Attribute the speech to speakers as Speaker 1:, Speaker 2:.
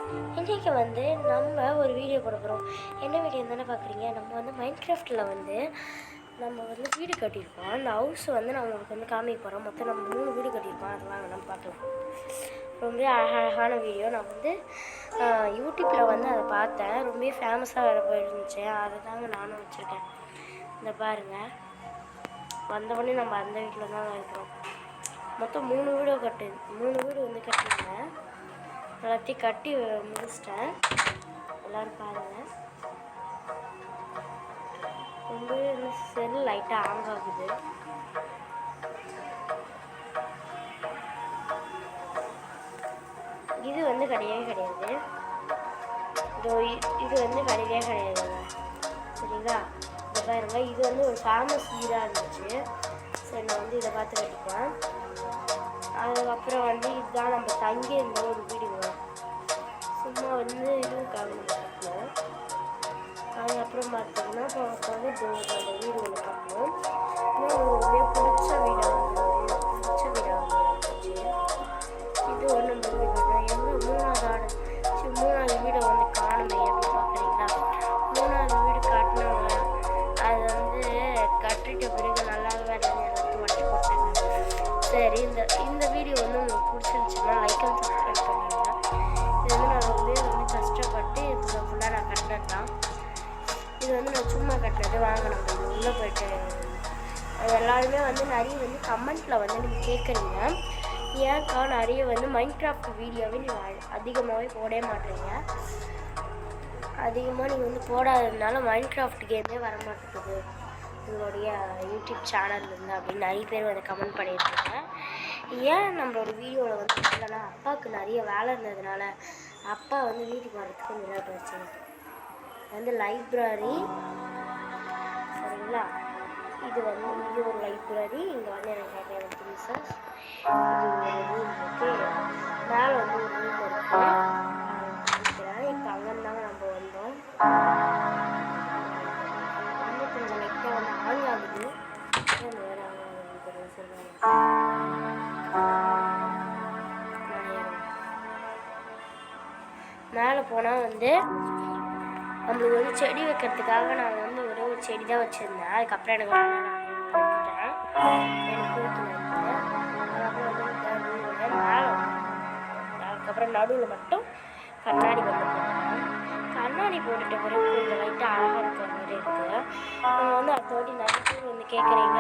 Speaker 1: இன்றைக்கி வந்து நம்ம ஒரு வீடியோ போட போகிறோம். என்ன வீடியோ தானே பார்க்குறீங்க? நம்ம வந்து மைன்கிராஃப்டில் வந்து நம்ம வந்து வீடு கட்டியிருக்கோம். அந்த ஹவுஸ் வந்து நான் உங்களுக்கு வந்து காமிக்க போகிறோம். மொத்தம் நம்ம 3 வீடு கட்டியிருக்கோம். அது வாங்க நம்ம பார்க்கலாம். ரொம்ப அழகான வீடியோ. நான் வந்து யூடியூப்பில் வந்து அதை பார்த்தேன். ரொம்ப ஃபேமஸாக வேறு போயிருந்துச்சு. அதை தாங்க நானும் வச்சுருக்கேன். இந்த பாருங்கள், வந்தவொடனே நம்ம அந்த வீட்டில் தான் இருக்கிறோம். மொத்தம் 3 வீடு வந்து கட்டியிருந்தேன். எல்லாத்தையும் கட்டி முடிச்சிட்டேன். எல்லோரும் பாருங்கள். ரொம்ப செல் லைட்டாக ஹேங் ஆகுது. இது வந்து கிடையாது. இது வந்து கிடையாதுங்க. சரிங்களா? இது பாருங்க, இது வந்து ஒரு ஃபேமஸ் வீடாக இருந்துச்சு. சரி, நான் வந்து இதை பார்த்து கட்டிப்பேன். அதுக்கப்புறம் வந்து இதுதான் நம்ம தங்கி இருந்த ஒரு வீடுங்க. சும்மா வந்து இதுவும் கட்டணும். அதுக்கப்புறம் பார்த்தீங்கன்னா வந்து அந்த வீடு ஒன்று கட்டணும். இன்னும் பிடிச்ச வீடாக இருந்துச்சு. இது ஒன்று வீடு கட்டணும். மூணாவது வீடை வந்து காணுமே அப்படின்னு பார்க்குறீங்களா? 3வது வீடு காட்டினவங்க அது வந்து கட்டிட்ட பிறகு நல்லாவே எல்லாத்தையும் உடச்சி போட்டாங்க. சரி, இந்த வீடியோ வந்து உங்களுக்கு பிடிச்சிருந்துச்சுன்னா லைக் அண்ட் சப்ஸ்கிரைப் பண்ணிடுங்க. இது வந்து நான் வந்து கஷ்டப்பட்டு இதில் ஃபுல்லாக நான் கட்டினது தான். இது வந்து நான் சும்மா கட்டினது. வாங்க நம்ம இது உள்ளே போய்ட்டு எல்லாருமே வந்து நிறைய வந்து கமெண்ட்டில் வந்து நீங்கள் கேட்குறீங்க, ஏன்க்கா நிறைய வந்து மைன்கிராஃப்ட் வீடியோவே நீங்கள் அதிகமாகவே போடவே மாட்டீங்க. அதிகமாக நீங்கள் வந்து போடாததுனால மைன்கிராஃப்ட் கேமே வர மாட்டேங்குது உங்களுடைய யூடியூப் சேனல்லேருந்து அப்படின்னு நிறைய பேர் வந்து கமெண்ட் பண்ணியிருக்காங்க. ஏன் நம்மளோட வீடியோவில் வந்து இல்லைன்னா அப்பாவுக்கு நிறைய வேலை இருந்ததுனால அப்பா வந்து வீட்டுக்கு வரதுக்கு கொஞ்சம் நேரம் போயிடுச்சு. வந்து லைப்ரரி, சரிங்களா? இது ஒரு லைப்ரரி. இங்கே வந்து எனக்கு தேவையான திங்ஸஸ். இது ஒரு ரூம் இருக்குது. மேலே வந்து ஒரு ரூம் இருக்குது. இப்போ அங்கேருந்தாங்க நம்ம வந்தோம். வந்து கொஞ்சம் லைட்டாக வந்து ஆங் ஆகுது. வேறு ஆகுது சொல்லுவாங்க. மேலே போனால் வந்து நம்மளுக்கு வந்து செடி வைக்கிறதுக்காக நான் வந்து ஒரே ஒரு செடி தான் வச்சுருந்தேன். அதுக்கப்புறம் எனக்கு கொடுத்துட்டேன். எனக்கு அதுக்கப்புறம் வந்து மேலே அதுக்கப்புறம் நடுவில் மட்டும் கண்ணாடி வந்து போட்டேன். கண்ணாடி போட்டுட்ட பிறகு கொஞ்சம் லைட்டாக அழகாக இருக்கிற மாதிரி இருக்குது. நம்ம வந்து அடுத்த வாட்டி நிறைய பேர் வந்து கேட்குறீங்க,